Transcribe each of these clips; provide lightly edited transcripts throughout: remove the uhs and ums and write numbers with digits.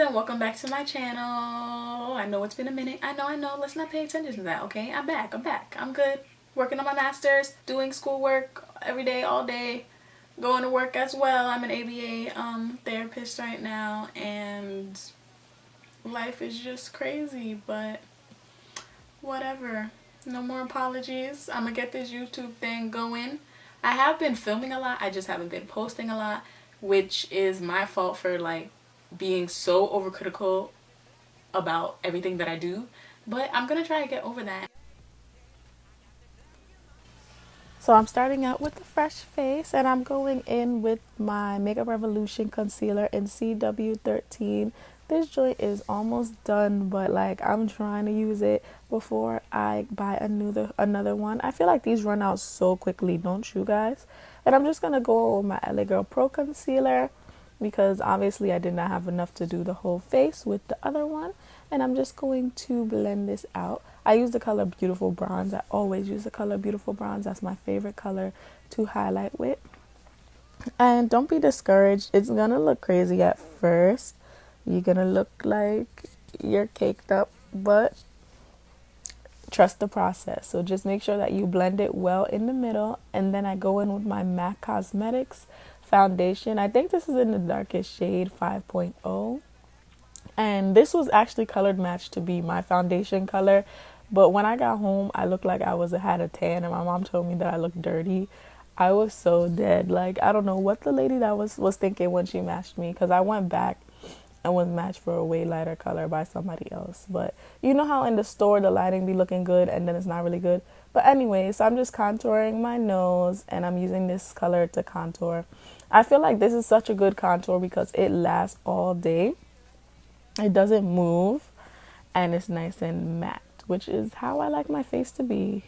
and welcome back to my channel. I know it's been a minute. I know. Let's not pay attention to that, okay? I'm back. I'm good. Working on my master's, doing schoolwork every day, all day, going to work as well. I'm an ABA therapist right now, and life is just crazy, but whatever. No more apologies. I'm gonna get this YouTube thing going. I have been filming a lot. I just haven't been posting a lot, which is my fault for like being so overcritical about everything that I do, but I'm gonna try to get over that. So I'm starting out with a fresh face, and I'm going in with my Makeup Revolution concealer in CW13. This joint is almost done, but like I'm trying to use it before I buy another one. I feel like these run out so quickly, don't you guys? And I'm just gonna go over my LA Girl Pro concealer because obviously I did not have enough to do the whole face with the other one, and I'm just going to blend this out. I use the color Beautiful Bronze. I always use the color Beautiful Bronze. That's my favorite color to highlight with. And don't be discouraged. It's gonna look crazy at first. You're gonna look like you're caked up, but trust the process. So just make sure that you blend it well in the middle, and then I go in with my MAC Cosmetics foundation. I think this is in the darkest shade 5.0, and this was actually colored matched to be my foundation color, but when I got home I looked like I had a tan, and my mom told me that I looked dirty. I was so dead. Like, I don't know what the lady that was thinking when she matched me, because I went back and was matched for a way lighter color by somebody else. But you know how in the store the lighting be looking good and then it's not really good. But anyways, so I'm just contouring my nose, and I'm using this color to contour. I feel like this is such a good contour because it lasts all day. It doesn't move, and it's nice and matte, which is how I like my face to be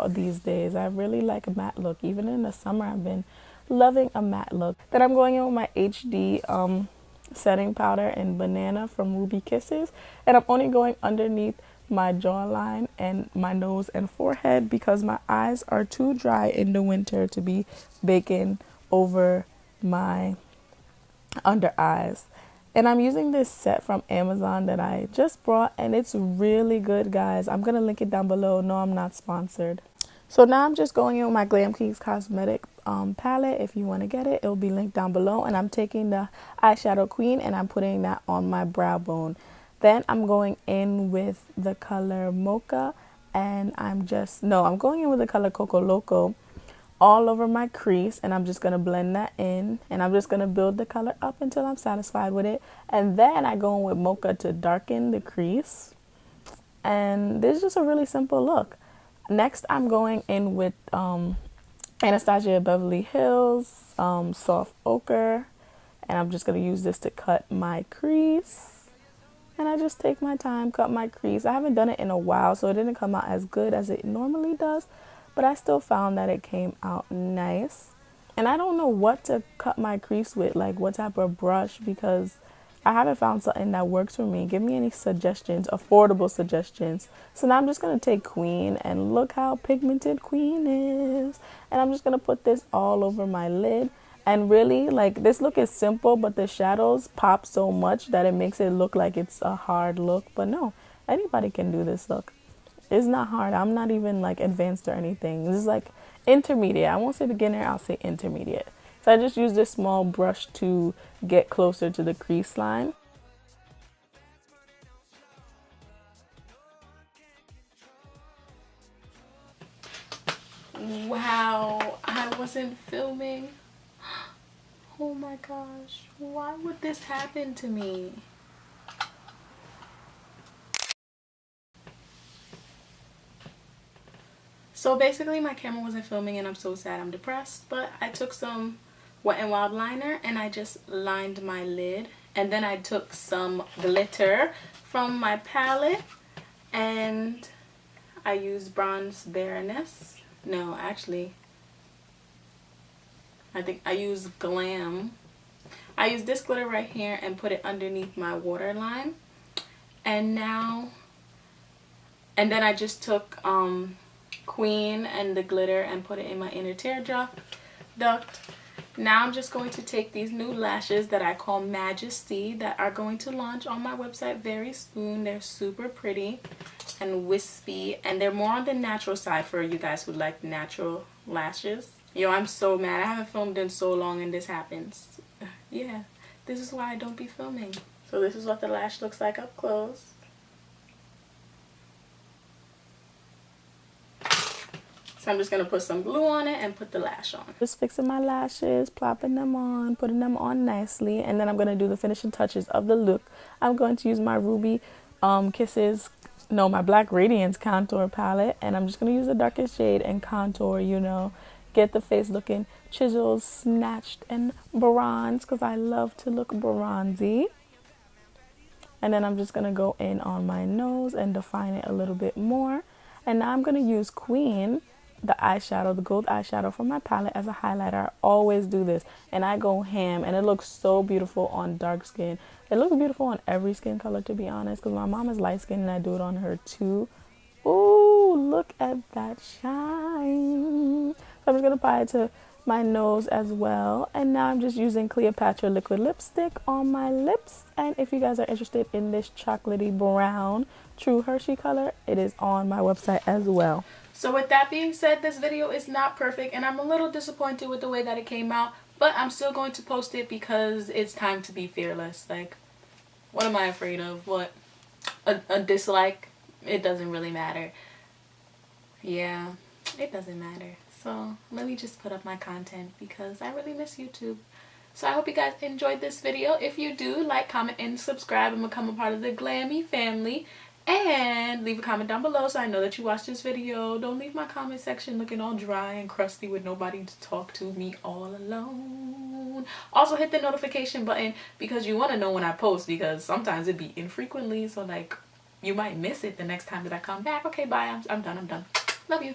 these days. I really like a matte look. Even in the summer I've been loving a matte look. Then I'm going in with my HD setting powder in Banana from Ruby Kisses, and I'm only going underneath my jawline and my nose and forehead because my eyes are too dry in the winter to be baking over my under eyes. And I'm using this set from Amazon that I just brought, and it's really good, guys. I'm gonna link it down below. No, I'm not sponsored. So now I'm just going in with my Glam Cosmetic palette. If you want to get it, it'll be linked down below. And I'm taking the Eyeshadow Queen and I'm putting that on my brow bone. Then I'm going in with the color Mocha, and I'm going in with the color Coco Loco all over my crease, and I'm just going to blend that in, and I'm just going to build the color up until I'm satisfied with it. And then I go in with Mocha to darken the crease, and this is just a really simple look. Next, I'm going in with Anastasia Beverly Hills Soft Ochre, and I'm just going to use this to cut my crease. And I just take my time, cut my crease. I haven't done it in a while, so it didn't come out as good as it normally does, but I still found that it came out nice. And I don't know what to cut my crease with, like what type of brush, because I haven't found something that works for me. Give me any suggestions, affordable suggestions. So now I'm just going to take Queen, and look how pigmented Queen is. And I'm just going to put this all over my lid. And really, like, this look is simple, but the shadows pop so much that it makes it look like it's a hard look. But no, anybody can do this look. It's not hard. I'm not even like advanced or anything. This is like intermediate. I won't say beginner, I'll say intermediate. So I just use this small brush to get closer to the crease line. Wow, I wasn't filming. Oh my gosh, why would this happen to me? So basically my camera wasn't filming, and I'm so sad, I'm depressed, but I took some Wet n Wild liner and I just lined my lid, and then I took some glitter from my palette and I used Bronze Baroness. No, actually I think I used Glam. I used this glitter right here and put it underneath my waterline. And then I just took Queen and the glitter and put it in my inner tear duct. Now I'm just going to take these new lashes that I call Majesty that are going to launch on my website very soon. They're super pretty and wispy, and they're more on the natural side for you guys who like natural lashes. Yo, I'm so mad. I haven't filmed in so long and this happens. Yeah, this is why I don't be filming. So this is what the lash looks like up close. So I'm just going to put some glue on it and put the lash on. Just fixing my lashes, plopping them on, putting them on nicely. And then I'm going to do the finishing touches of the look. I'm going to use my Ruby my Black Radiance contour palette. And I'm just going to use the darkest shade and contour, you know. Get the face looking chiseled, snatched, and bronzed because I love to look bronzy. And then I'm just going to go in on my nose and define it a little bit more. And now I'm going to use Queen, the eyeshadow, the gold eyeshadow from my palette as a highlighter. I always do this and I go ham, and it looks so beautiful on dark skin. It looks beautiful on every skin color, to be honest, because my mom is light skinned and I do it on her too. Ooh, look at that shine. So I'm just going to apply it to my nose as well. And now I'm just using Cleopatra liquid lipstick on my lips. And if you guys are interested in this chocolatey brown true Hershey color, it is on my website as well. So with that being said, this video is not perfect and I'm a little disappointed with the way that it came out, but I'm still going to post it because it's time to be fearless. Like, what am I afraid of? What? A dislike? It doesn't really matter. Yeah, it doesn't matter. So let me just put up my content because I really miss YouTube. So I hope you guys enjoyed this video. If you do, like, comment, and subscribe and become a part of the Glammy family. And leave a comment down below so I know that you watched this video. Don't leave my comment section looking all dry and crusty with nobody to talk to, me all alone. Also hit the notification button because you want to know when I post, because sometimes it be infrequently, so like you might miss it the next time that I come back. Okay, bye. I'm done. Love you.